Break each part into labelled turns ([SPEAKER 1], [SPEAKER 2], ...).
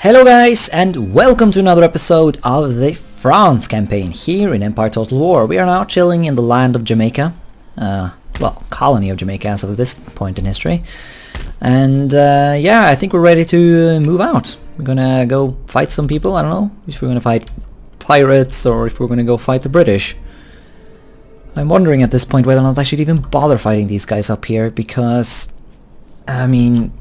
[SPEAKER 1] Hello guys, and welcome to another episode of the France campaign here in Empire Total War. We are now chilling in the land of Jamaica, well, colony of Jamaica as of this point in history. And yeah, I think we're ready to move out. We're gonna go fight some people. I don't know if we're gonna fight pirates or if we're gonna go fight the British. I'm wondering at this point whether or not I should even bother fighting these guys up here, because I mean,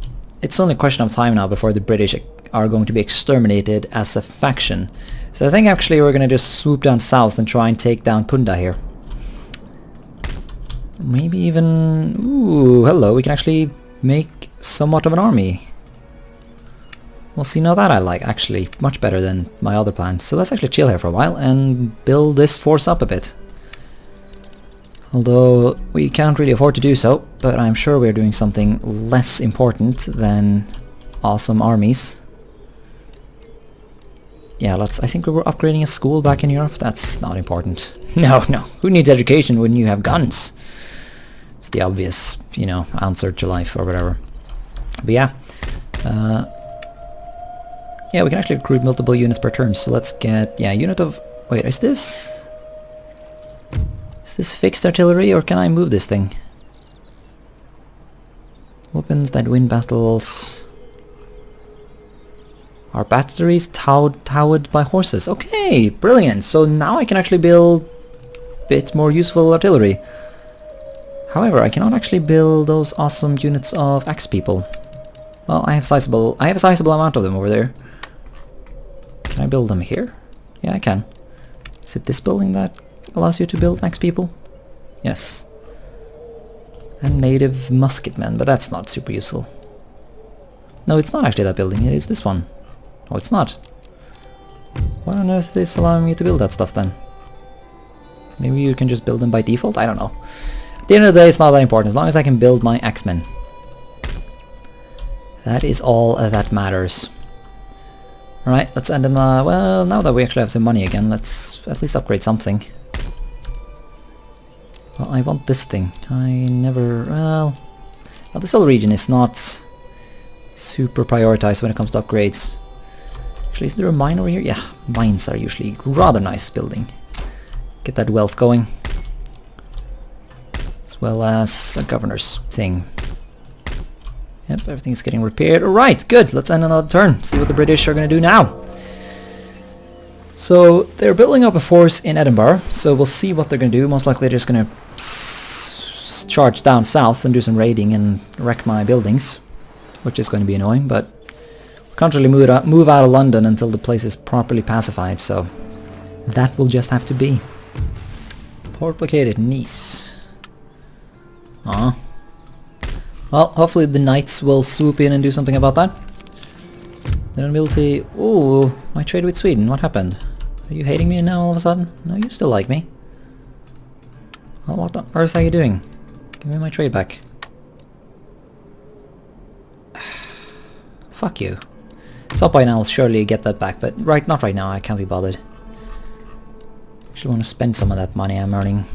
[SPEAKER 1] it's only a question of time now before the British are going to be exterminated as a faction. So I think actually we're gonna just swoop down south and try and take down Punda here. Maybe even... ooh, hello, we can actually make somewhat of an army. Well, see, now that I like, actually, much better than my other plans. So let's actually chill here for a while and build this force up a bit. Although we can't really afford to do so, but I'm sure we're doing something less important than awesome armies. Yeah, I think we were upgrading a school back in Europe. That's not important. No, who needs education when you have guns? It's the obvious, you know, answer to life or whatever. But yeah, yeah, we can actually recruit multiple units per turn. So let's get, yeah, unit of, wait, is this fixed artillery, or can I move this thing? Weapons that win battles. Are batteries towed by horses? Okay, brilliant. So now I can actually build a bit more useful artillery. However, I cannot actually build those awesome units of axe people. Well, I have a sizable amount of them over there. Can I build them here? Yeah, I can. Is it this building that allows you to build axe people? Yes. And native musketmen, but that's not super useful. No, it's not actually that building, it is this one. Oh, it's not. Why on earth is allowing me to build that stuff then? Maybe you can just build them by default? I don't know. At the end of the day, it's not that important, as long as I can build my axemen. That is all that matters. Alright, let's end them, well, now that we actually have some money again, let's at least upgrade something. Well, I want this thing. I never... well, this whole region is not super prioritized when it comes to upgrades. Actually, is there a mine over here? Yeah, mines are usually rather nice building. Get that wealth going. As well as a governor's thing. Yep, everything's getting repaired. Alright, good. Let's end another turn. See what the British are going to do now. So, they're building up a force in Edinburgh, so we'll see what they're going to do. Most likely they're just going to charge down south and do some raiding and wreck my buildings, which is going to be annoying, but we can't really move out of London until the place is properly pacified, so that will just have to be. Port blockaded, Nice. Aw. Well, hopefully the knights will swoop in and do something about that. The nobility... ooh, my trade with Sweden, what happened? Are you hating me now all of a sudden? No, you still like me. Well, what on earth are you doing? Give me my trade back. Fuck you. At some point I'll surely get that back, but not right now, I can't be bothered. Actually want to spend some of that money I'm earning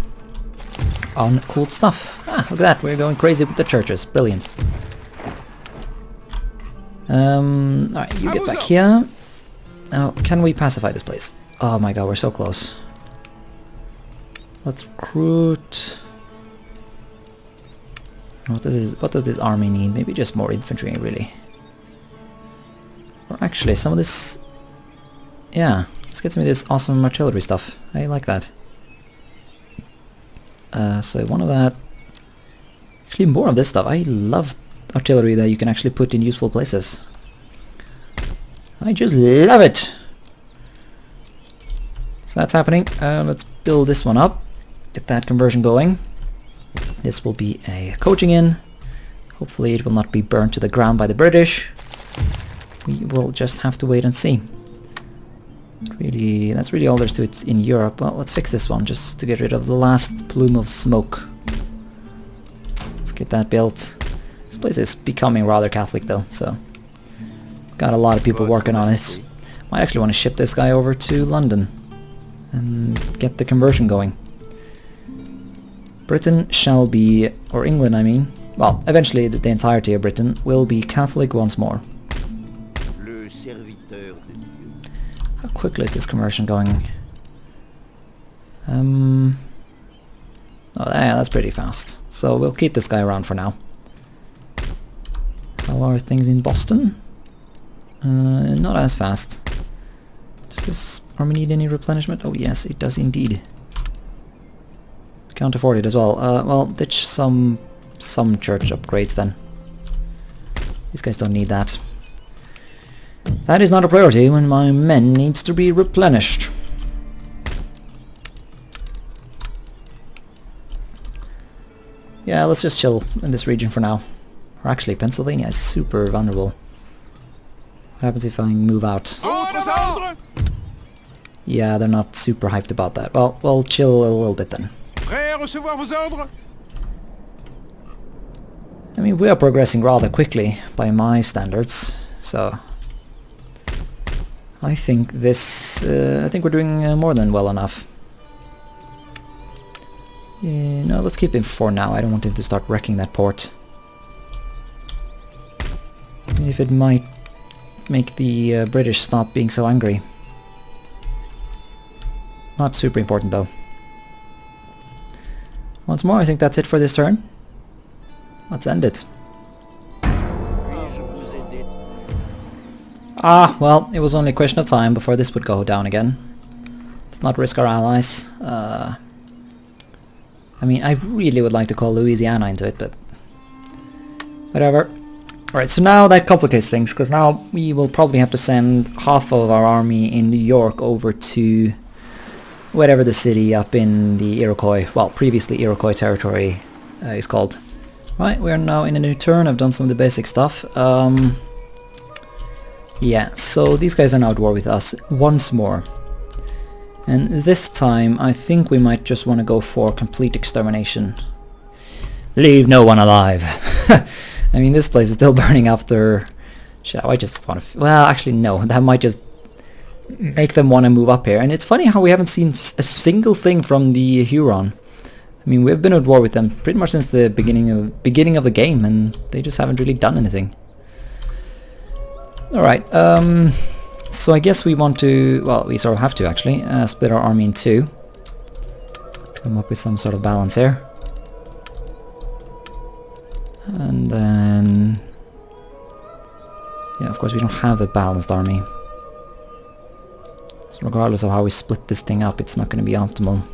[SPEAKER 1] on cool stuff. Ah, look at that, we're going crazy with the churches, brilliant. Alright, you get back here. Now, can we pacify this place? Oh my god, we're so close. Let's recruit... what does this army need? Maybe just more infantry, really. Or actually, some of this... yeah, let's get some of this awesome artillery stuff. I like that. So one of that... actually, more of this stuff. I love artillery that you can actually put in useful places. I just love it! So that's happening. Let's build this one up. Get that conversion going. This will be a coaching inn. Hopefully it will not be burnt to the ground by the British. We will just have to wait and see. Really, that's really all there's to it in Europe. Well, let's fix this one just to get rid of the last plume of smoke. Let's get that built. This place is becoming rather Catholic though, so got a lot of people working on it. Might actually want to ship this guy over to London and get the conversion going. Britain shall be, or England I mean, well, eventually the entirety of Britain will be Catholic once more. How quickly is this conversion going? Oh, yeah, that's pretty fast. So we'll keep this guy around for now. How are things in Boston? Not as fast. Does this army need any replenishment? Oh yes, it does indeed. Can't afford it as well. Well, ditch some church upgrades then. These guys don't need that. That is not a priority when my men needs to be replenished. Yeah, let's just chill in this region for now. Or actually, Pennsylvania is super vulnerable. What happens if I move out? Yeah, they're not super hyped about that. Well, we'll chill a little bit then. I mean, we are progressing rather quickly by my standards, so I think this, I think we're doing more than well enough. Yeah, no, let's keep him for now. I don't want him to start wrecking that port. I mean, if it might make the British stop being so angry. Not super important though. Once more, I think that's it for this turn. Let's end it. Ah, well, it was only a question of time before this would go down again. Let's not risk our allies. I mean, I really would like to call Louisiana into it, but whatever. Alright, so now that complicates things, because now we will probably have to send half of our army in New York over to whatever the city up in the Iroquois, well, previously Iroquois territory is called. Right, we are now in a new turn. I've done some of the basic stuff. Yeah, so these guys are now at war with us once more. And this time, I think we might just want to go for complete extermination. Leave no one alive. I mean, this place is still burning after... Shit, I just want to... Well, actually, no. That might just make them want to move up here. And it's funny how we haven't seen a single thing from the Huron. I mean, we've been at war with them pretty much since the beginning of the game, and they just haven't really done anything. Alright, so I guess we want to... Well, we sort of have to, actually. Split our army in two. Come up with some sort of balance here. And then... Yeah, of course we don't have a balanced army. So regardless of how we split this thing up, it's not going to be optimal.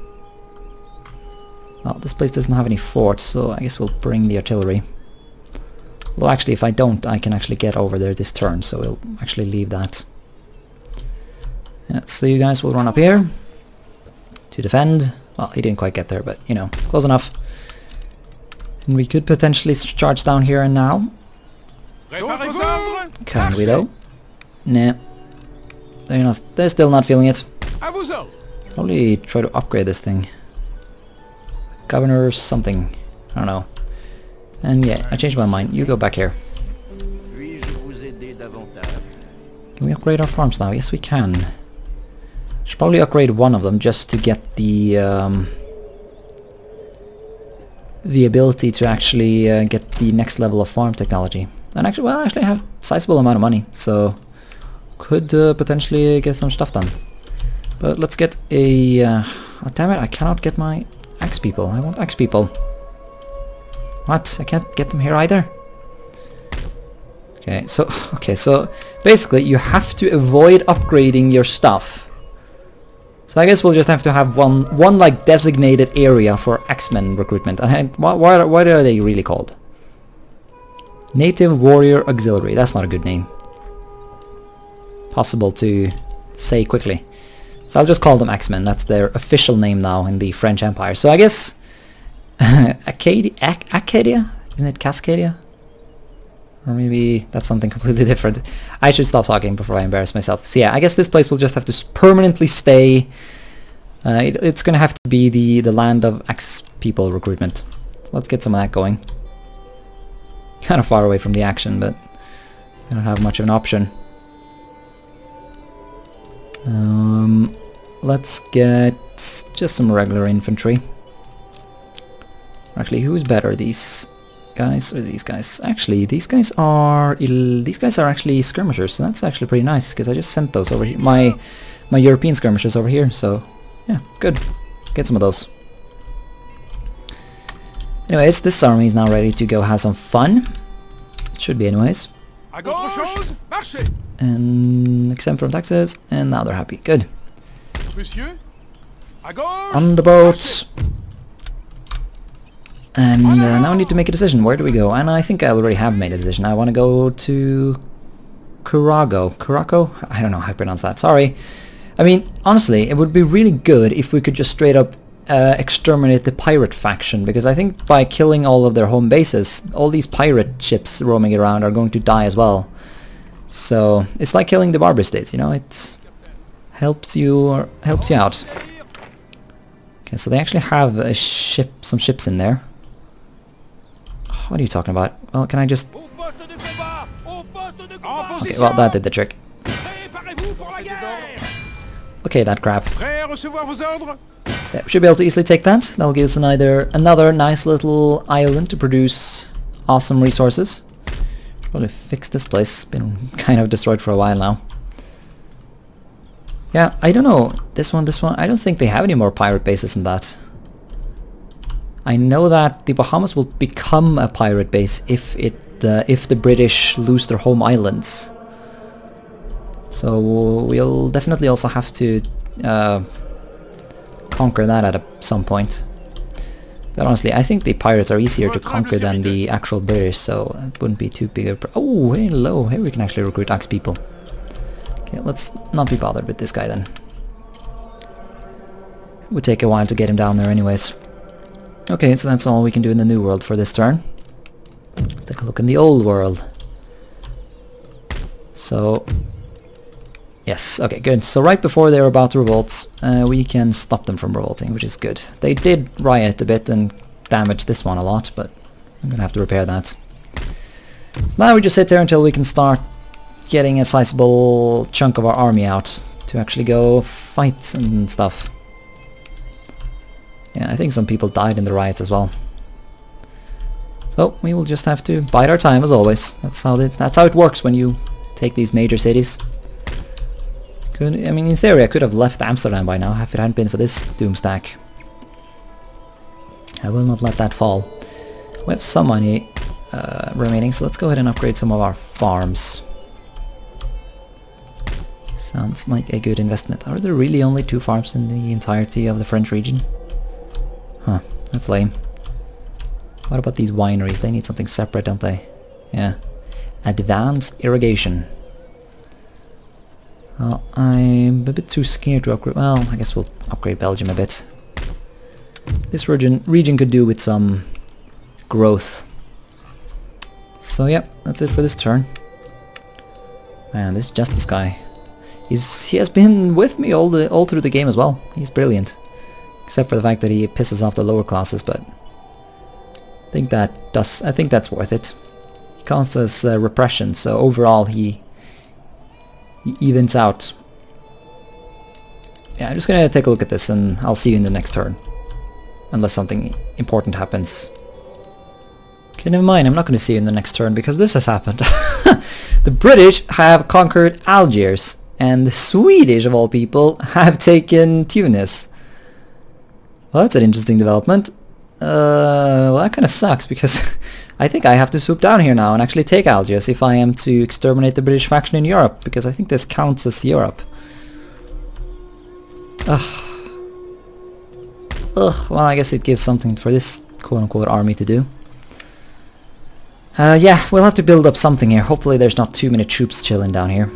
[SPEAKER 1] Well, this place doesn't have any forts, so I guess we'll bring the artillery. Although actually, if I don't, I can actually get over there this turn, so we'll actually leave that. Yeah, so you guys will run up here to defend. Well, he didn't quite get there, but, you know, close enough. And we could potentially charge down here and now. Can we though? Nah. They're still not feeling it. Probably try to upgrade this thing. Governor something. I don't know. And yeah, I changed my mind. You go back here. Can we upgrade our farms now? Yes, we can. Should probably upgrade one of them just to get the ability to actually get the next level of farm technology. And actually, well, I actually have a sizable amount of money, so could potentially get some stuff done. But let's get a... oh, damn it, I cannot get my axe people. I want axe people. What? I can't get them here either? Okay, so basically you have to avoid upgrading your stuff. So I guess we'll just have to have one like designated area for X-Men recruitment. And what are they really called? Native Warrior Auxiliary. That's not a good name. Possible to say quickly. So I'll just call them X-Men. That's their official name now in the French Empire. So I guess Acadia? Isn't it Cascadia? Or maybe that's something completely different. I should stop talking before I embarrass myself. So yeah, I guess this place will just have to permanently stay. It's gonna have to be the land of X people recruitment. Let's get some of that going. Kind of far away from the action, but I don't have much of an option. Let's get just some regular infantry. Actually, who's better, these guys or these guys? Actually, these guys are actually skirmishers, so that's actually pretty nice because I just sent those over here. My European skirmishers over here, so yeah, good. Get some of those. Anyways, this army is now ready to go have some fun. It should be anyways. And exempt from taxes, and now they're happy. Good. On the boats. And now I need to make a decision. Where do we go? And I think I already have made a decision. I want to go to Curaco? I don't know how I pronounce that. Sorry. I mean, honestly, it would be really good if we could just straight up exterminate the pirate faction, because I think by killing all of their home bases, all these pirate ships roaming around are going to die as well. So it's like killing the barber states, you know, it helps you out. Okay, so they actually have a ship, some ships in there. What are you talking about? Well, can I just... Okay, well, that did the trick. Okay, that crap. Yeah, we should be able to easily take that. That'll give us another nice little island to produce awesome resources. Probably fix this place. It's been kind of destroyed for a while now. Yeah, I don't know. This one. I don't think they have any more pirate bases than that. I know that the Bahamas will become a pirate base if the British lose their home islands. So we'll definitely also have to conquer that at some point. But honestly, I think the pirates are easier to conquer than the actual British, so it wouldn't be too big a oh, hello! Here we can actually recruit axe people. Okay, let's not be bothered with this guy then. It would take a while to get him down there anyways. Okay, so that's all we can do in the new world for this turn. Let's take a look in the old world. So... yes, okay, good. So right before they're about to revolt, we can stop them from revolting, which is good. They did riot a bit and damage this one a lot, but I'm gonna have to repair that. So now we just sit there until we can start getting a sizable chunk of our army out to actually go fight and stuff. Yeah, I think some people died in the riots as well. So we will just have to bide our time as always. That's how it works when you take these major cities. I mean, in theory, I could have left Amsterdam by now if it hadn't been for this doomstack. I will not let that fall. We have some money remaining, so let's go ahead and upgrade some of our farms. Sounds like a good investment. Are there really only 2 farms in the entirety of the French region? Huh, that's lame. What about these wineries? They need something separate, don't they? Yeah. Advanced irrigation. Well, I'm a bit too scared to upgrade. Well, I guess we'll upgrade Belgium a bit. This region could do with some growth. So yeah, that's it for this turn. Man, this Justice guy. He has been with me all through the game as well. He's brilliant. Except for the fact that he pisses off the lower classes, but I think that's worth it. He counts as repression, so overall he evens out. Yeah, I'm just gonna take a look at this and I'll see you in the next turn. Unless something important happens. Okay, never mind, I'm not gonna see you in the next turn because this has happened. The British have conquered Algiers and the Swedish, of all people, have taken Tunis. Well, that's an interesting development. Well, that kind of sucks because I think I have to swoop down here now and actually take Algiers if I am to exterminate the British faction in Europe, because I think this counts as Europe. Ugh. Well, I guess it gives something for this quote-unquote army to do. Yeah, we'll have to build up something here. Hopefully there's not too many troops chilling down here.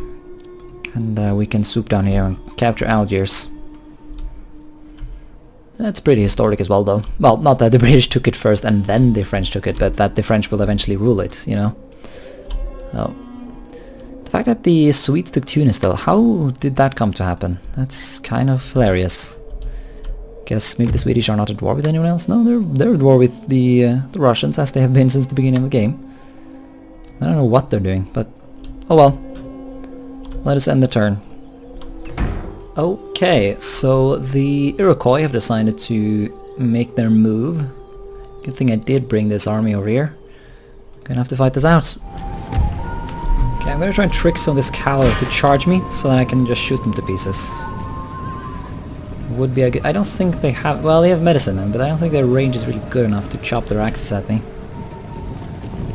[SPEAKER 1] And we can swoop down here and capture Algiers. That's pretty historic as well, though. Well, not that the British took it first and then the French took it, but that the French will eventually rule it, you know? Oh. The fact that the Swedes took Tunis, though, how did that come to happen? That's kind of hilarious. Guess maybe the Swedish are not at war with anyone else? No, they're at war with the Russians, as they have been since the beginning of the game. I don't know what they're doing, but oh well. Let us end the turn. Okay, so the Iroquois have decided to make their move. Good thing I did bring this army over here. Gonna have to fight this out. Okay, I'm gonna try and trick some of this cavalry to charge me so that I can just shoot them to pieces. Would be a good... I don't think they have... Well, they have medicine men, but I don't think their range is really good enough to chop their axes at me.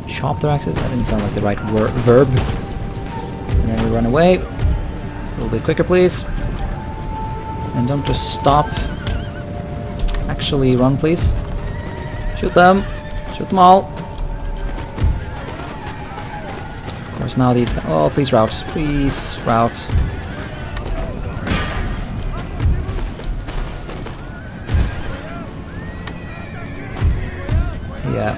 [SPEAKER 1] Chop their axes? That didn't sound like the right verb. And then we run away. A little bit quicker, please. And don't just stop. Actually, run, please. Shoot them. Shoot them all. Of course, now these guys... Oh, please route. Please route. Yeah.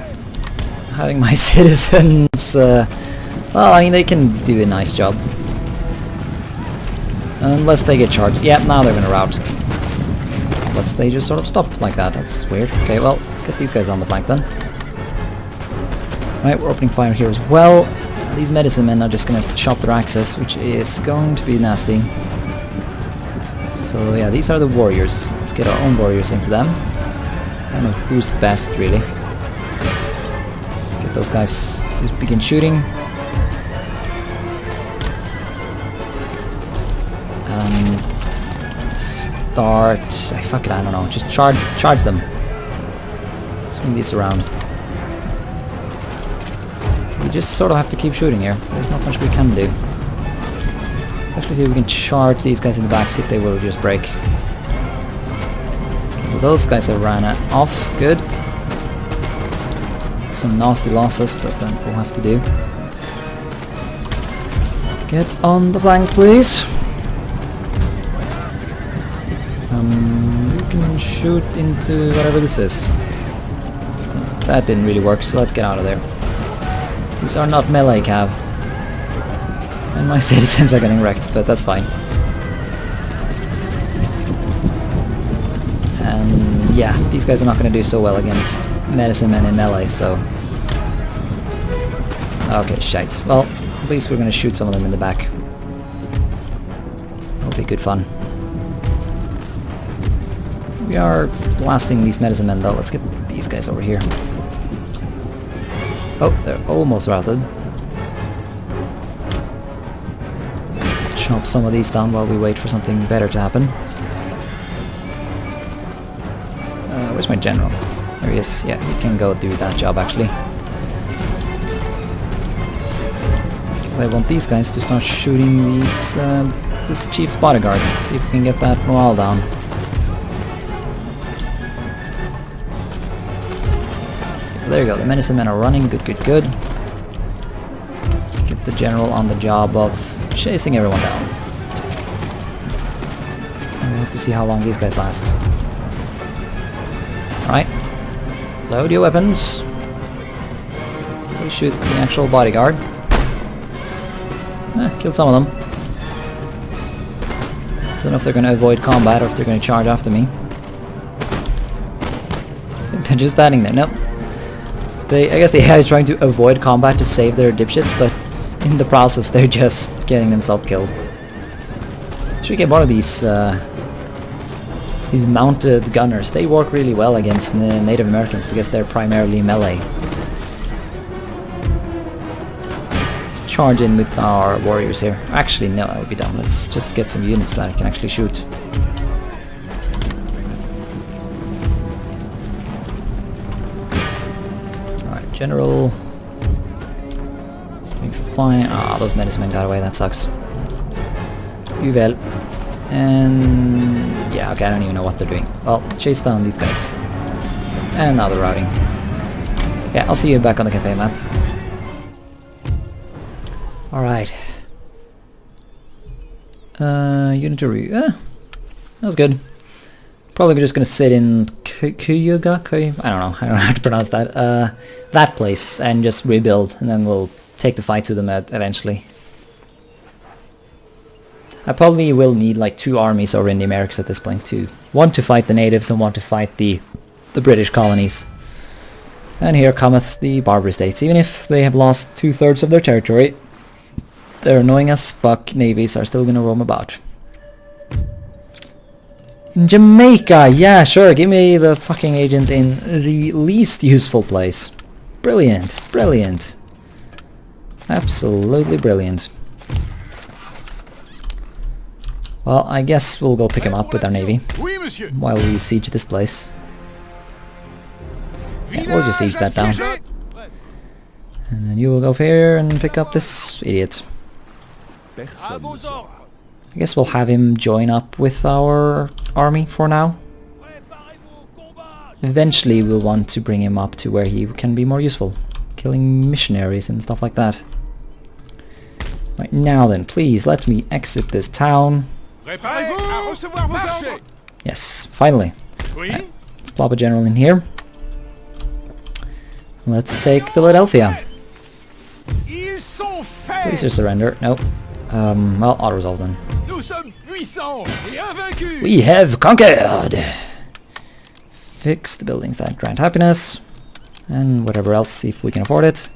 [SPEAKER 1] Having my citizens... well, I mean, they can do a nice job. Unless they get charged. Yeah, now they're gonna rout. Unless they just sort of stop like that. That's weird. Okay, well, let's get these guys on the flank then. Right, we're opening fire here as well. These medicine men are just gonna chop their axes, which is going to be nasty. So yeah, these are the warriors. Let's get our own warriors into them. I don't know who's the best, really. Let's get those guys to begin shooting. Start... fuck it, I don't know. Just charge them. Swing these around. We just sort of have to keep shooting here. There's not much we can do. Let's actually see if we can charge these guys in the back, see if they will just break. So those guys have ran off. Good. Some nasty losses, but then we'll have to do. Get on the flank, please. You can shoot into whatever this is. That didn't really work, so let's get out of there. These are not melee cav. And my citizens are getting wrecked, but that's fine. And yeah, these guys are not going to do so well against medicine men in melee, so... Okay, shite. Well, at least we're going to shoot some of them in the back. That'll be good fun. We are blasting these medicine men though. Let's get these guys over here. Oh, they're almost routed. Chop some of these down while we wait for something better to happen. Where's my general? There he is. Yeah, he can go do that job actually. Because I want these guys to start shooting these this chief's bodyguard. See if we can get that morale down. So there you go, the medicine men are running, good, good, good. Get the general on the job of chasing everyone down. And we'll have to see how long these guys last. Right, load your weapons. They shoot the actual bodyguard. Killed some of them. Don't know if they're going to avoid combat or if they're going to charge after me. So they're just standing there, nope. I guess the AI is trying to avoid combat to save their dipshits, but in the process they're just getting themselves killed. Should get more of these mounted gunners. They work really well against the Native Americans because they're primarily melee. Let's charge in with our warriors here. Actually, no, that would be dumb. Let's just get some units that I can actually shoot. General is doing fine. Ah, those medicine men got away, that sucks. Well. And yeah, okay, I don't even know what they're doing. Well, chase down these guys. And now they're routing. Yeah, I'll see you back on the campaign map. Alright. Unitary. That was good. Probably just gonna sit in Kuyuga? I don't know how to pronounce that. That place and just rebuild, and then we'll take the fight to them eventually. I probably will need like 2 armies over in the Americas at this point too. One to fight the natives and one to fight the British colonies. And here cometh the Barbary States. Even if they have lost 2/3 of their territory, their annoying as fuck navies are still gonna roam about. In Jamaica, yeah, sure, give me the fucking agent in the least useful place. Brilliant, brilliant. Absolutely brilliant. Well, I guess we'll go pick him up with our navy while we siege this place. Yeah, we'll just siege that down. And then you will go up here and pick up this idiot. I guess we'll have him join up with our army for now. Eventually we'll want to bring him up to where he can be more useful, killing missionaries and stuff like that. Right now then, please let me exit this town. Yes, finally. Right, let's plop a general in here. Let's take Philadelphia. Please just surrender. Nope. Well, auto-resolve then. We have conquered! Fix the buildings that grant happiness. And whatever else, see if we can afford it.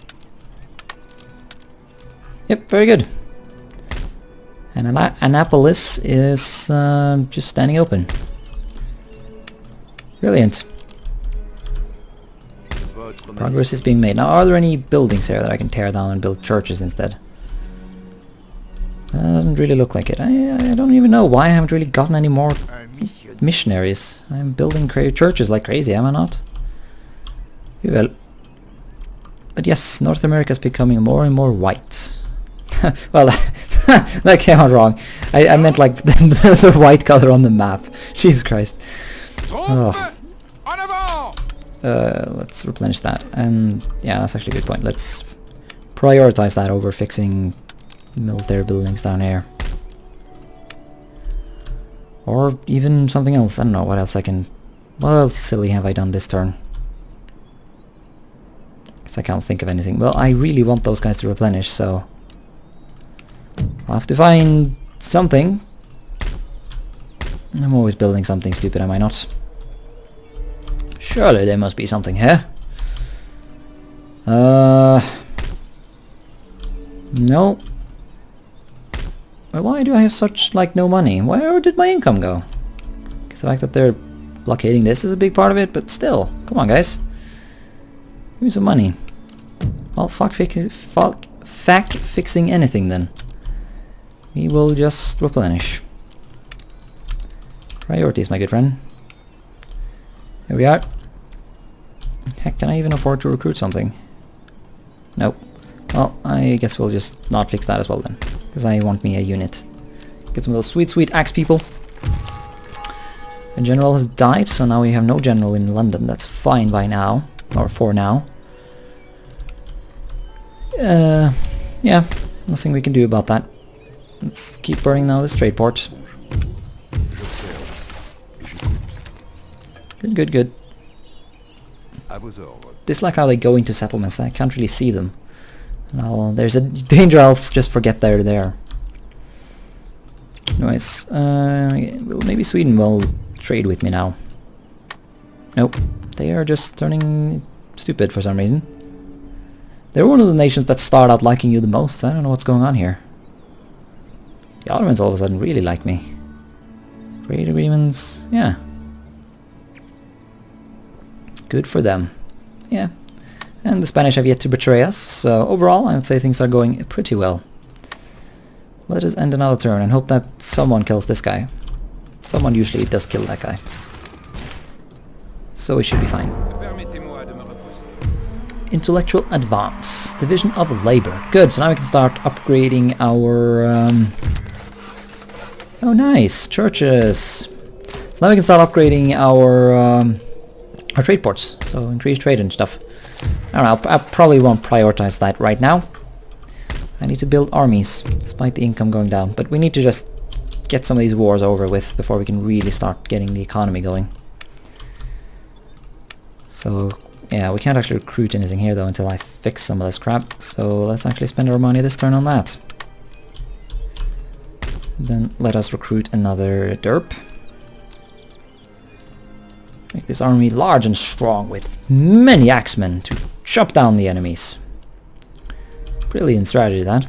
[SPEAKER 1] Yep, very good. And Annapolis is just standing open. Brilliant. Progress is being made. Now, are there any buildings here that I can tear down and build churches instead? Doesn't really look like it. I don't even know why I haven't really gotten any more missionaries. I'm building churches like crazy, am I not? Well. But yes, North America is becoming more and more white. Well, that came out wrong. I meant like the white color on the map. Jesus Christ. Oh. Let's replenish that. And yeah, that's actually a good point. Let's prioritize that over fixing military buildings down here. Or even something else. I don't know what else I can... What else silly have I done this turn? Because I can't think of anything. Well, I really want those guys to replenish, so... I'll have to find something. I'm always building something stupid, am I not? Surely there must be something here. No. Why do I have such, like, no money? Where did my income go? Because the fact that they're blockading this is a big part of it, but still. Come on, guys. Give me some money. Well, fuck fixing anything then. We will just replenish. Priorities, my good friend. Here we are. Heck, can I even afford to recruit something? Nope. Well, I guess we'll just not fix that as well then. Because I want me a unit. Get some of those sweet, sweet axe people. A general has died, so now we have no general in London. That's fine by now. Or for now. Yeah, nothing we can do about that. Let's keep burning now this trade port. Good, good, good. Dislike how they go into settlements. I can't really see them. There's a danger I'll just forget they're there. Anyways, well, maybe Sweden will trade with me now. Nope, they are just turning stupid for some reason. They're one of the nations that start out liking you the most. I don't know what's going on here. The Ottomans all of a sudden really like me. Trade agreements, yeah. Good for them. Yeah. And the Spanish have yet to betray us, so overall I would say things are going pretty well. Let us end another turn and hope that someone kills this guy. Someone usually does kill that guy. So it should be fine. Intellectual advance. Division of labor. Good, so now we can start upgrading our... Oh nice, churches. So now we can start upgrading our trade ports. So increase trade and stuff. I don't know, I probably won't prioritize that right now. I need to build armies, despite the income going down. But we need to just get some of these wars over with before we can really start getting the economy going. So, yeah, we can't actually recruit anything here though until I fix some of this crap. So let's actually spend our money this turn on that. Then let us recruit another derp. Make this army large and strong with many axemen to chop down the enemies. Brilliant strategy, that.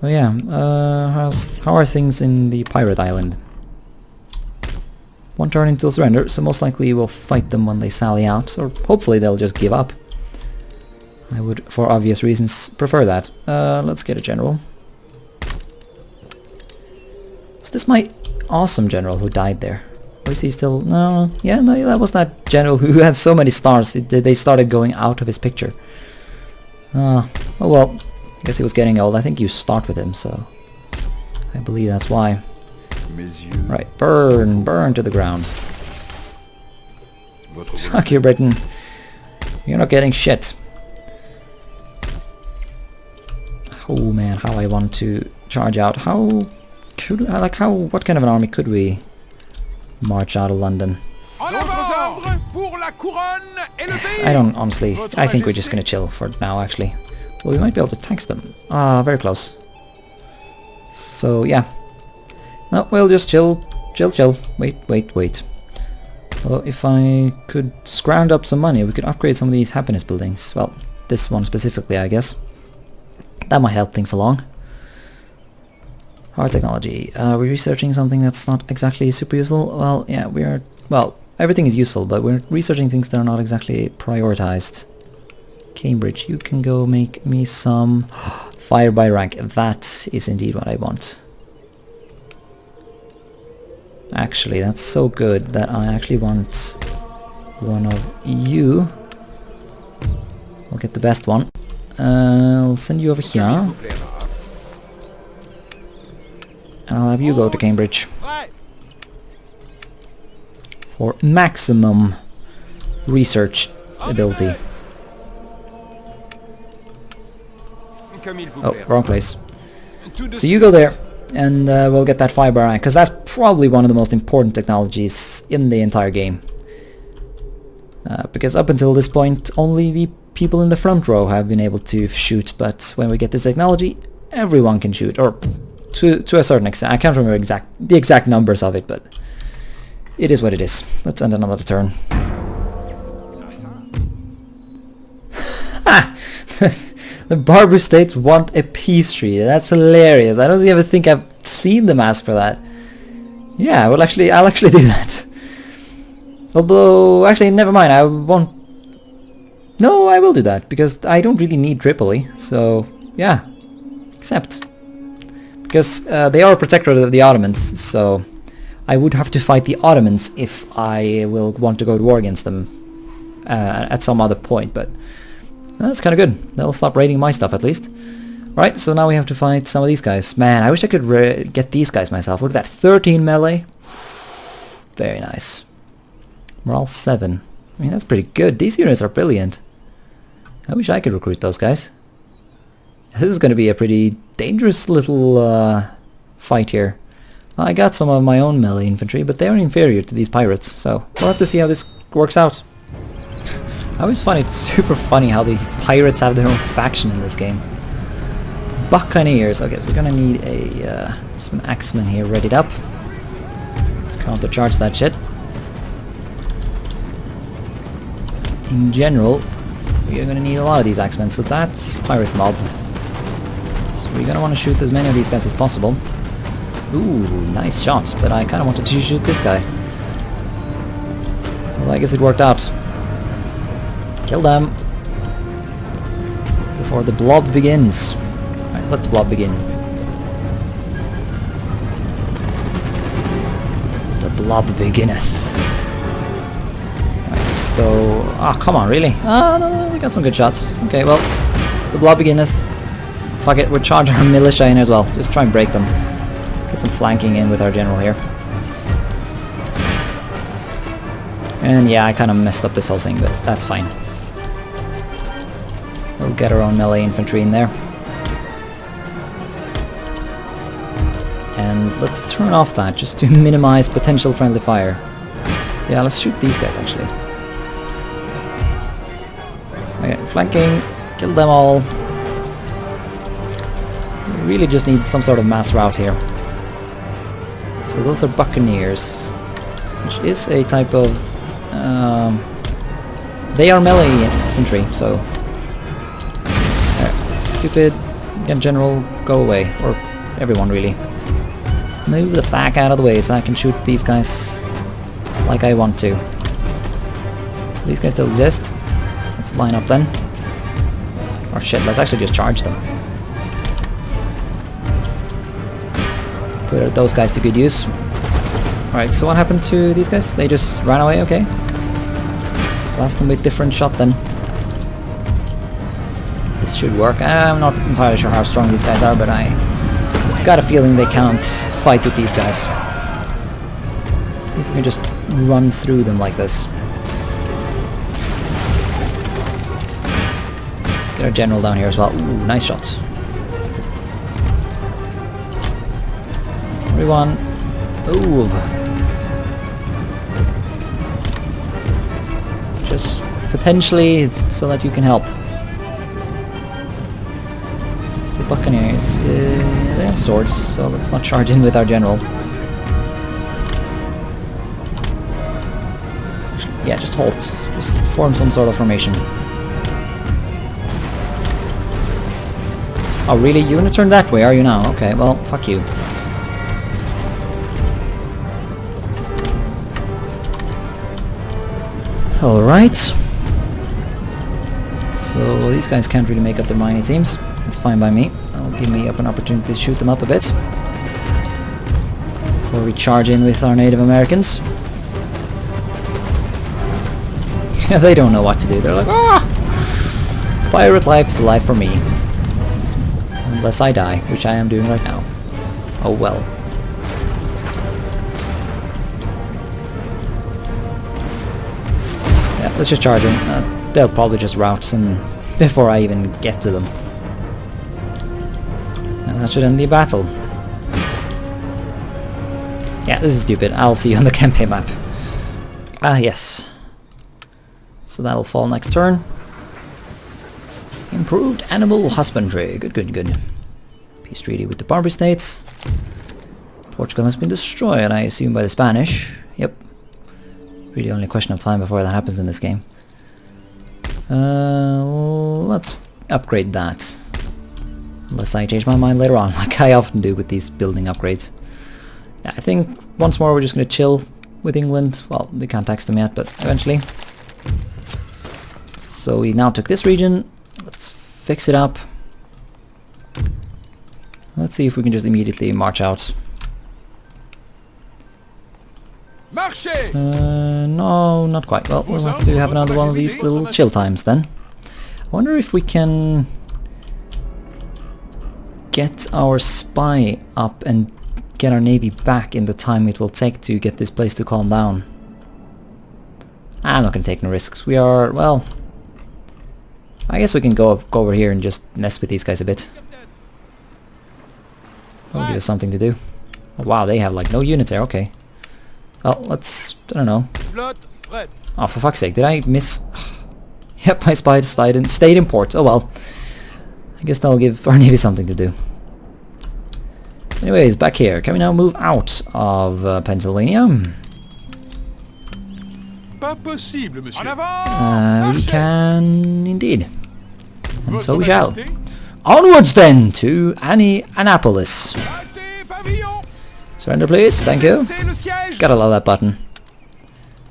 [SPEAKER 1] Oh yeah, how are things in the pirate island? One turn until surrender, so most likely we'll fight them when they sally out, or hopefully they'll just give up. I would, for obvious reasons, prefer that. Let's get a general. Was this my awesome general who died there? Or is he still... No, yeah, no, that was that general who had so many stars. They started going out of his picture. Oh well, I guess he was getting old. I think you start with him, so... I believe that's why. Right, burn to the ground. Fuck you, Britain. You're not getting shit. Oh man, how I want to charge out. How could I, like, what kind of an army could we march out of London? I don't honestly, I think we're just gonna chill for now actually. Well, we might be able to tax them. Ah, very close. So yeah. No, we'll just chill. Wait. Well, if I could scrounge up some money, we could upgrade some of these happiness buildings. Well, this one specifically, I guess. That might help things along. Hard technology. We're researching something that's not exactly super useful. Well, yeah, well, everything is useful, but we're researching things that are not exactly prioritized. Cambridge, you can go make me some fire by rank. That is indeed what I want. Actually, that's so good that I actually want one of you. I'll get the best one. I'll send you over here. And I'll have you go to Cambridge. For maximum research ability. Oh, wrong place. So you go there, and we'll get that fiber iron, because that's probably one of the most important technologies in the entire game. Because up until this point, only the people in the front row have been able to shoot, but when we get this technology, everyone can shoot, or to a certain extent. I can't remember the exact numbers of it, but it is what it is. Let's end another turn. The Barber States want a peace treaty. That's hilarious. I don't ever think I've seen them ask for that. Yeah, I'll actually do that. Although, actually, never mind. I won't. No, I will do that because I don't really need Tripoli. So, yeah, accept. Because they are a protectorate of the Ottomans, so I would have to fight the Ottomans if I will want to go to war against them at some other point. But that's kind of good. They'll stop raiding my stuff at least. Right, so now we have to fight some of these guys. Man, I wish I could get these guys myself. Look at that, 13 melee. Very nice. Morale 7. I mean, that's pretty good. These units are brilliant. I wish I could recruit those guys. This is going to be a pretty dangerous little fight here. I got some of my own melee infantry, but they are inferior to these pirates, so we'll have to see how this works out. I always find it super funny how the pirates have their own faction in this game. Buccaneers. Okay, so we're gonna need some axemen here readied up to countercharge that shit. In general, we are gonna need a lot of these axemen, so that's pirate mob. So we're gonna want to shoot as many of these guys as possible. Ooh, nice shot, but I kind of wanted to shoot this guy. Well, I guess it worked out. Kill them before the blob begins. Alright, let the blob begin. The blob beginneth. Right, so... Ah, come on, really? Ah, no, we got some good shots. Okay, well, the blob beginneth. Fuck it, we'll charge our militia in as well. Just try and break them. Get some flanking in with our general here. And yeah, I kind of messed up this whole thing, but that's fine. We'll get our own melee infantry in there. And let's turn off that, just to minimize potential friendly fire. Yeah, let's shoot these guys, actually. Okay, flanking. Kill them all. We really just need some sort of mass rout here. So those are Buccaneers, which is a type of... they are melee infantry, so... Stupid general, go away. Or everyone, really. Move the fuck out of the way so I can shoot these guys like I want to. So these guys still exist. Let's line up then. Or shit, let's actually just charge them. Put those guys to good use. Alright, so what happened to these guys? They just ran away, okay. Blast them with different shot then. This should work. I'm not entirely sure how strong these guys are, but I got a feeling they can't fight with these guys. See if we can just run through them like this. Let's get our general down here as well. Ooh, nice shots. Everyone, move. Just potentially so that you can help. So the Buccaneers, they have swords, so let's not charge in with our general. Yeah, just halt. Just form some sort of formation. Oh really? You're gonna turn that way, are you now? Okay, well, fuck you. Alright. So these guys can't really make up their mind, it seems. That's fine by me. That'll give me up an opportunity to shoot them up a bit. Before we charge in with our Native Americans. They don't know what to do. They're like, ah! Pirate life's the life for me. Unless I die, which I am doing right now. Oh well. Yeah, let's just charge in. They'll probably just rout and before I even get to them. And that should end the battle. Yeah, this is stupid. I'll see you on the campaign map. Ah, yes. So that'll fall next turn. Improved animal husbandry. Good, good, good. Peace treaty with the Barbary States. Portugal has been destroyed, I assume, by the Spanish. Yep. Really only a question of time before that happens in this game. Let's upgrade that. Unless I change my mind later on, like I often do with these building upgrades. Yeah, I think once more we're just going to chill with England. Well, we can't tax them yet, but eventually. So we now took this region. Let's fix it up. Let's see if we can just immediately march out. No, not quite. Well, we'll have to have another one of these little chill times then. I wonder if we can get our spy up and get our navy back in the time it will take to get this place to calm down. I'm not going to take no risks. We are, well, I guess we can go over here and just mess with these guys a bit. That'll give us something to do. Oh, wow, they have like no units there, okay. Well, let's, I don't know. Oh, for fuck's sake, did I miss? Yep, my spy stayed in port. Oh well. I guess that'll give our navy something to do. Anyways, back here. Can we now move out of Pennsylvania? We can indeed. And so we shall. Onwards then to Annapolis. Surrender please, thank you. Gotta love that button.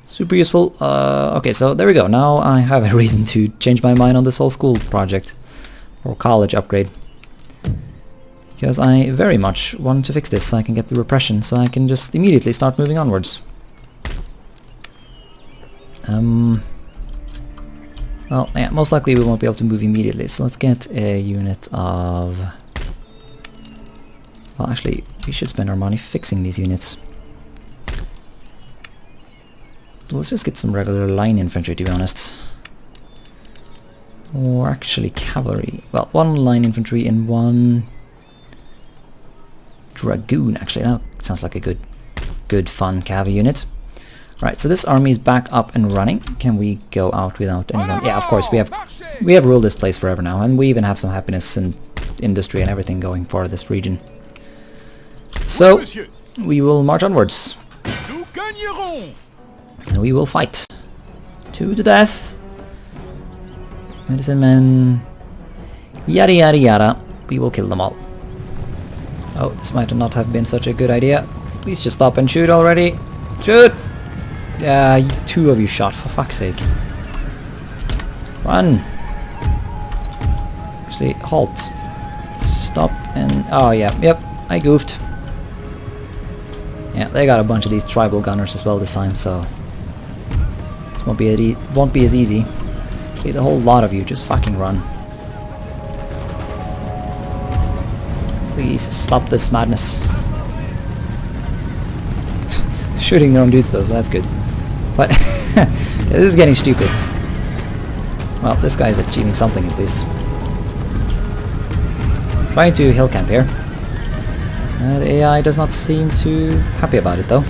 [SPEAKER 1] Super useful. Okay, so there we go. Now I have a reason to change my mind on this whole school project. Or college upgrade. Because I very much want to fix this so I can get the repression, so I can just immediately start moving onwards. Well, yeah, most likely we won't be able to move immediately, so let's get a unit of... Well, actually, we should spend our money fixing these units. Let's just get some regular line infantry, to be honest. Or actually cavalry. Well, one line infantry and one dragoon, actually. That sounds like a good fun cavalry unit. Right, so this army is back up and running. Can we go out without anyone? Yeah, of course, we have ruled this place forever now, and we even have some happiness and industry and everything going for this region. So, we will march onwards. And we will fight. To the death. Medicine men. Yada yada yada. We will kill them all. Oh, this might not have been such a good idea. Please just stop and shoot already. Shoot! Yeah, two of you shot, for fuck's sake. Run! Actually, halt. Stop and... Oh yeah, yep, I goofed. Yeah, they got a bunch of these tribal gunners as well this time, so... This won't be as easy. Actually, the whole lot of you, just fucking run. Please, stop this madness. Shooting their own dudes though, so that's good. But this is getting stupid. Well, this guy is achieving something at least. Trying to hill camp here. The AI does not seem too happy about it though.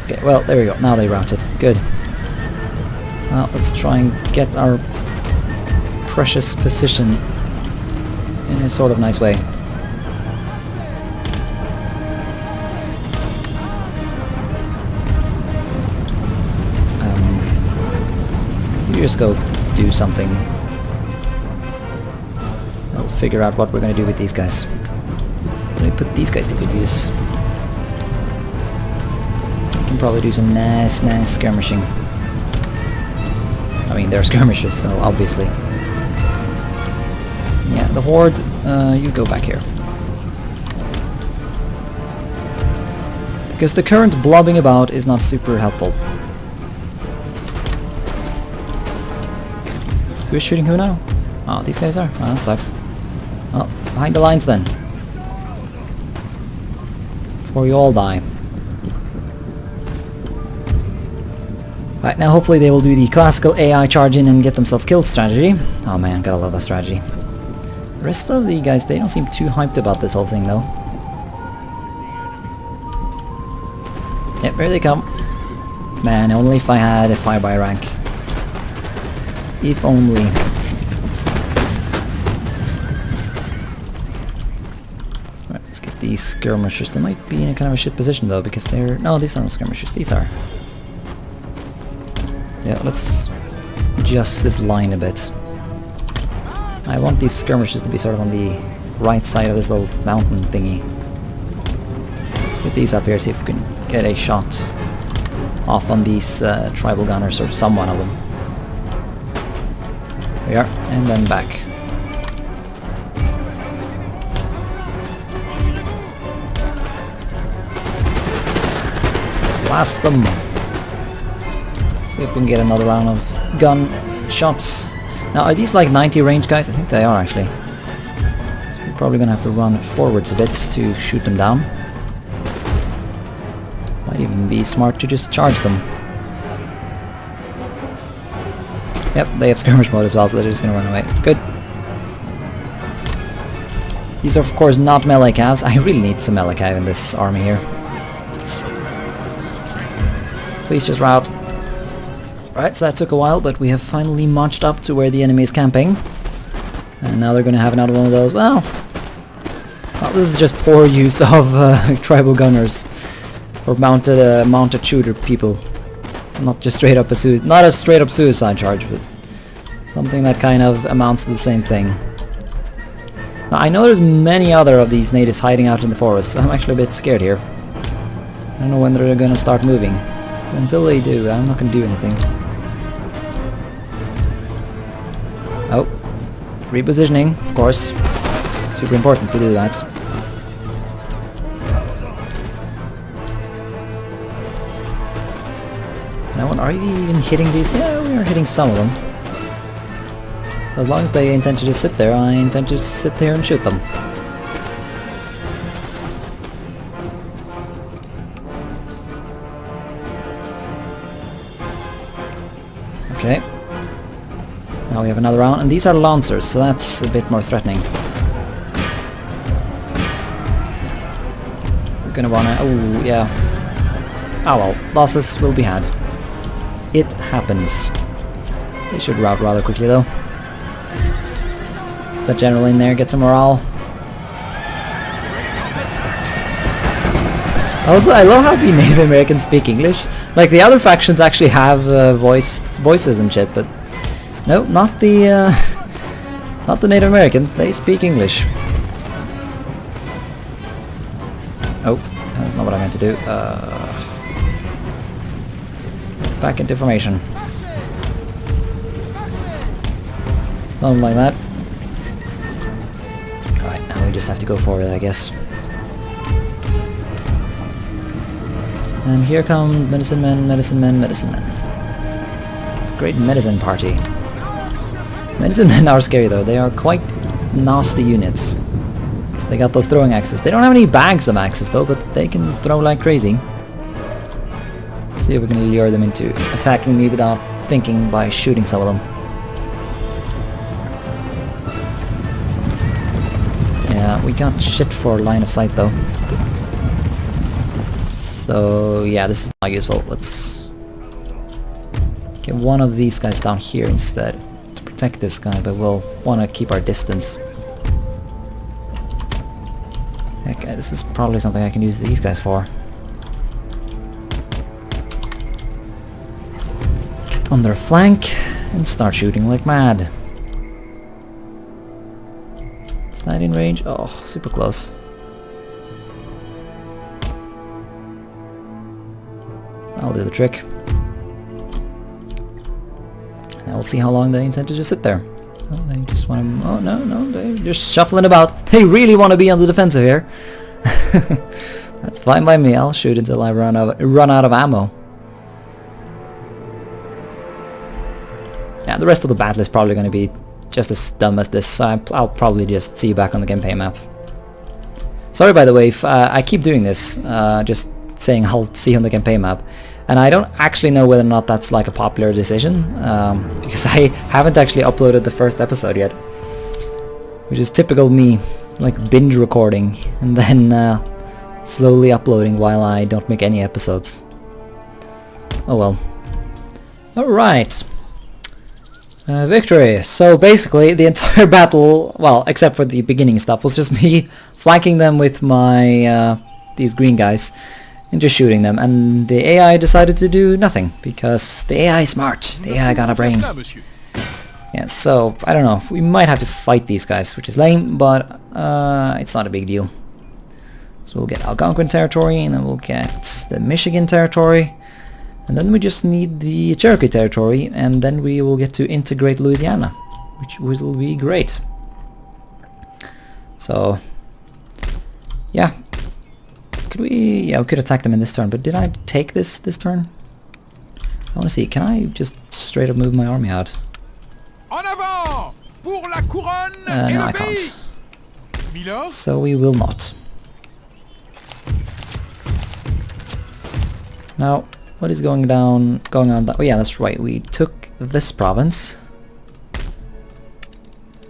[SPEAKER 1] Okay, well, there we go. Now they routed. Good. Well, let's try and get our precious position in a sort of nice way. You just go do something. I'll figure out what we're gonna do with these guys. Let me put these guys to good use. We can probably do some nice skirmishing. I mean, they're skirmishers, so obviously. Yeah, the horde, you go back here. Because the current blobbing about is not super helpful. Who's shooting who now? Oh, these guys are? Oh, that sucks. Well, behind the lines then. Before you all die. Right, now hopefully they will do the classical AI charge in and get themselves killed strategy. Oh man, gotta love that strategy. The rest of the guys, they don't seem too hyped about this whole thing though. Yep, here they come. Man, only if I had a 5x rank. If only. Right, let's get these skirmishers. They might be in a kind of a shit position though, because they're... No, these aren't skirmishers, these are. Yeah, let's adjust this line a bit. I want these skirmishers to be sort of on the right side of this little mountain thingy. Let's get these up here, see if we can get a shot off on these tribal gunners, or someone of them. There we are, and then back. Blast them! See if we can get another round of gun shots. Now, are these like 90 range guys? I think they are actually. So we're probably gonna have to run forwards a bit to shoot them down. Might even be smart to just charge them. Yep, they have skirmish mode as well, so they're just gonna run away. Good. These are of course not melee calves. I really need some melee cav in this army here. Please just route. Right, so that took a while, but we have finally marched up to where the enemy is camping. And now they're gonna have another one of those. Well, this is just poor use of tribal gunners. Or mounted shooter people. Not just straight up not a straight up suicide charge, but something that kind of amounts to the same thing. Now, I know there's many other of these natives hiding out in the forest, so I'm actually a bit scared here. I don't know when they're gonna start moving. But until they do, I'm not gonna do anything. Oh, repositioning, of course. Super important to do that. Are we even hitting these? Yeah, we are hitting some of them. As long as they intend to just sit there, I intend to sit there and shoot them. Okay. Now we have another round, and these are lancers, so that's a bit more threatening. We're gonna wanna... Oh, yeah. Oh well, losses will be had. It happens. They should rout rather quickly though. That general in there, get some morale. Also, I love how the Native Americans speak English. Like, the other factions actually have voices and shit, but no, not the Native Americans. They speak English. Oh, that's not what I meant to do. back into formation. Something like that. Alright, now we just have to go forward, I guess. And here come medicine men, medicine men, medicine men. Great medicine party. Medicine men are scary though, they are quite nasty units. So they got those throwing axes. They don't have any bags of axes though, but they can throw like crazy. Let's see if we can lure them into attacking me without thinking by shooting some of them. Yeah, we got shit for line of sight though. So yeah, this is not useful. Let's get one of these guys down here instead to protect this guy, but we'll want to keep our distance. Okay, this is probably something I can use these guys for. Get on their flank and start shooting like mad. Is that in range? Oh, super close. I'll do the trick. Now we'll see how long they intend to just sit there. Oh, they just want to... Oh, no, they're just shuffling about. They really want to be on the defensive here. That's fine by me. I'll shoot until I run out of ammo. Yeah, the rest of the battle is probably going to be just as dumb as this. So I'll probably just see you back on the campaign map. Sorry, by the way, if I keep doing this. Just saying I'll see you on the campaign map. And I don't actually know whether or not that's like a popular decision, because I haven't actually uploaded the first episode yet. Which is typical me, like binge recording and then slowly uploading while I don't make any episodes. Oh well. Alright. Victory. So basically the entire battle, well, except for the beginning stuff, was just me flanking them with my these green guys. And just shooting them, and the AI decided to do nothing because the AI is smart. The AI got a brain. Yeah, so I don't know. We might have to fight these guys, which is lame, but it's not a big deal. So we'll get Algonquin territory, and then we'll get the Michigan territory, and then we just need the Cherokee territory, and then we will get to integrate Louisiana, which will be great. So yeah. We could attack them in this turn, but did I take this turn? I want to see, can I just straight up move my army out? No, I can't. So we will not. Now, what is going on that? Oh yeah, that's right, we took this province.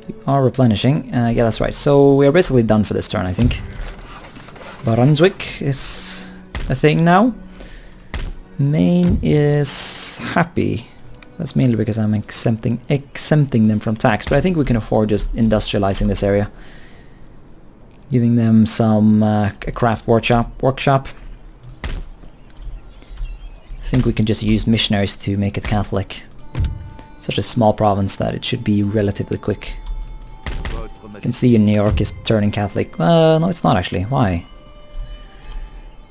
[SPEAKER 1] We are replenishing. Yeah, that's right. So we are basically done for this turn, I think. Brunswick is a thing now. Maine is happy. That's mainly because I'm exempting them from tax, but I think we can afford just industrializing this area. Giving them some a craft workshop. I think we can just use missionaries to make it Catholic. It's such a small province that it should be relatively quick. You can see New York is turning Catholic. No, it's not actually. Why?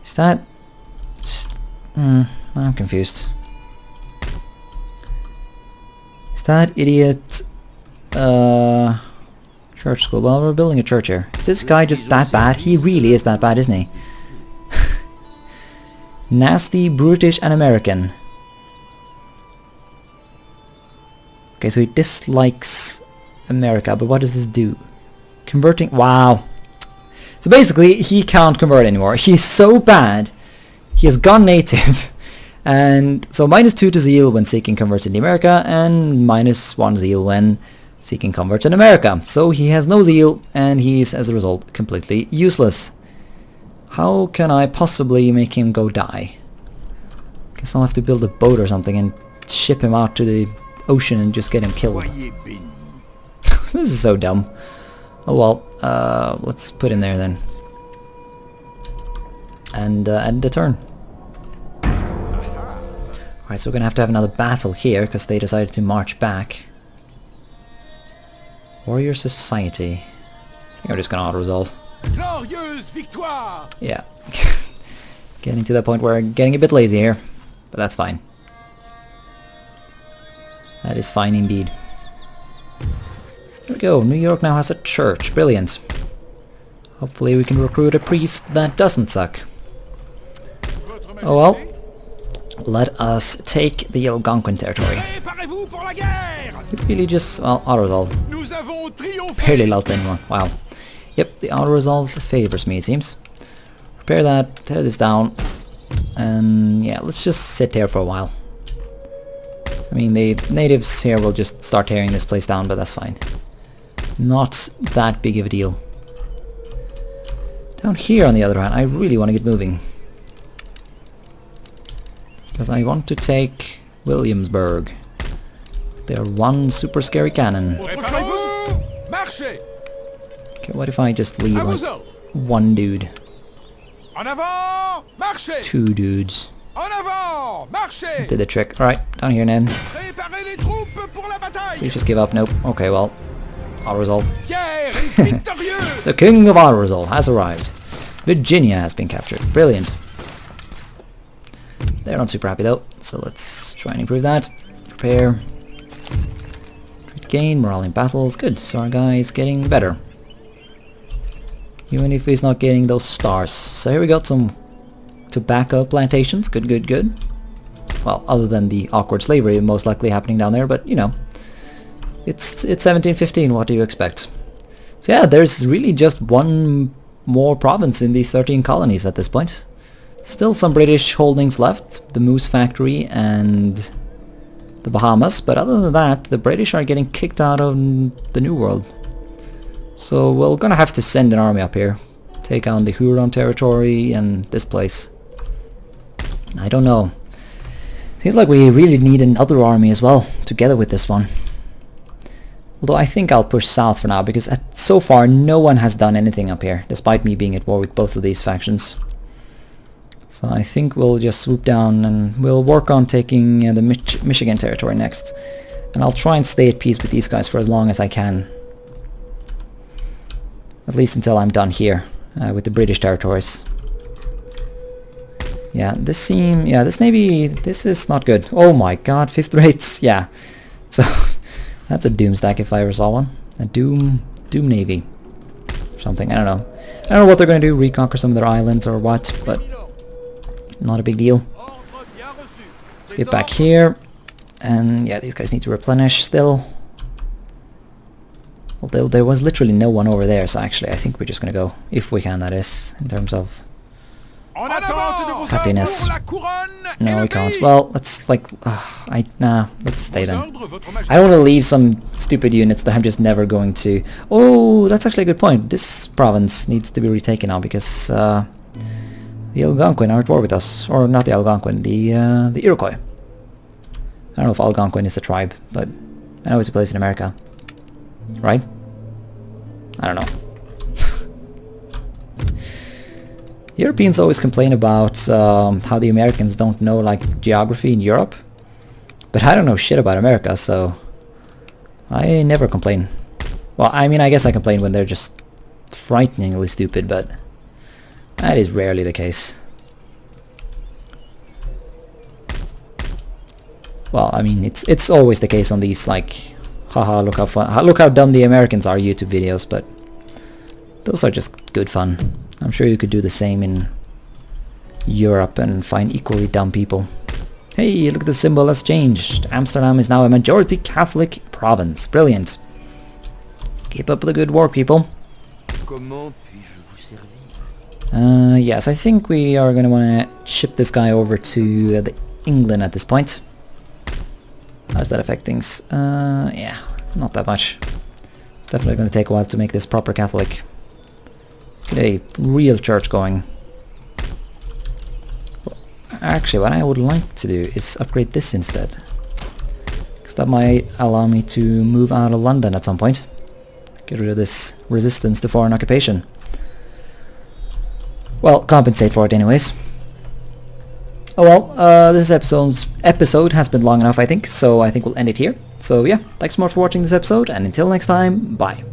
[SPEAKER 1] Is that... I'm confused. Is that idiot... church school? Well, we're building a church here. Is this guy just that bad? He really is that bad, isn't he? Nasty, brutish, and American. Okay, so he dislikes America, but what does this do? Converting... Wow! So basically, he can't convert anymore. He's so bad. He has gone native. And so -2 to zeal when seeking converts in America, and -1 zeal when seeking converts in America. So he has no zeal, and he's, as a result, completely useless. How can I possibly make him go die? Guess I'll have to build a boat or something and ship him out to the ocean and just get him killed. This is so dumb. Oh well, let's put him there then. And end the turn. Alright, so we're gonna have to have another battle here because they decided to march back. Warrior Society. I think I'm just gonna auto-resolve. Yeah. Getting to that point where I'm getting a bit lazy here. But that's fine. That is fine indeed. There we go, New York now has a church, brilliant. Hopefully we can recruit a priest that doesn't suck. Oh well. Let us take the Algonquin territory. It really just... well, auto-resolve. Barely lost anyone, wow. Yep, the auto-resolve favors me, it seems. Repair that, tear this down, and yeah, let's just sit here for a while. I mean, the natives here will just start tearing this place down, but that's fine. Not that big of a deal. Down here, on the other hand, I really want to get moving. Because I want to take Williamsburg. They're one super scary cannon. Okay, what if I just leave like one dude? Two dudes. Did the trick. Alright, down here, Ned. Please just give up. Nope. Okay, well. Auto-resolve. The king of auto-resolve has arrived. Virginia has been captured. Brilliant. They're not super happy though, so let's try and improve that. Prepare. Gain morale in battles. Good, so our guy is getting better. Even if he's not getting those stars. So here we got some tobacco plantations. Good, good, good. Well, other than the awkward slavery most likely happening down there, but you know. It's 1715, what do you expect? So yeah, there's really just one more province in the 13 colonies at this point. Still some British holdings left, the Moose Factory and the Bahamas, but other than that, the British are getting kicked out of the New World. So we're gonna have to send an army up here, take on the Huron territory and this place. I don't know. Seems like we really need another army as well, together with this one. Although I think I'll push south for now, because so far no one has done anything up here, despite me being at war with both of these factions. So I think we'll just swoop down and we'll work on taking the Michigan territory next. And I'll try and stay at peace with these guys for as long as I can. At least until I'm done here with the British territories. Yeah, this navy, this is not good. Oh my god, 5th rates, yeah. So that's a doom stack if I ever saw one. A doom navy. Or something, I don't know. I don't know what they're going to do, reconquer some of their islands or what, but not a big deal. Let's get back here. And yeah, these guys need to replenish still. Although there was literally no one over there, so actually I think we're just going to go, if we can, that is, in terms of happiness. No, we can't. Well, let's like, let's stay then. I don't want to leave some stupid units that I'm just never going to... Oh, that's actually a good point. This province needs to be retaken now because the Algonquin are at war with us. Or not the Algonquin, the Iroquois. I don't know if Algonquin is a tribe, but I know it's a place in America. Right? I don't know. Europeans always complain about how the Americans don't know like geography in Europe, but I don't know shit about America, so I never complain. Well, I mean, I guess I complain when they're just frighteningly stupid, but that is rarely the case. Well, I mean, it's always the case on these like, haha, look how fun, look how dumb the Americans are YouTube videos, but those are just good fun. I'm sure you could do the same in Europe and find equally dumb people. Hey, look at the symbol has changed. Amsterdam is now a majority Catholic province. Brilliant. Keep up the good work, people. Yes, I think we are going to want to ship this guy over to England at this point. How does that affect things? Yeah, not that much. It's definitely going to take a while to make this proper Catholic. Let's get a real church going. Well, actually, what I would like to do is upgrade this instead. Because that might allow me to move out of London at some point. Get rid of this resistance to foreign occupation. Well, compensate for it anyways. Oh well, this episode has been long enough, I think, so I think we'll end it here. So yeah, thanks so much for watching this episode, and until next time, bye.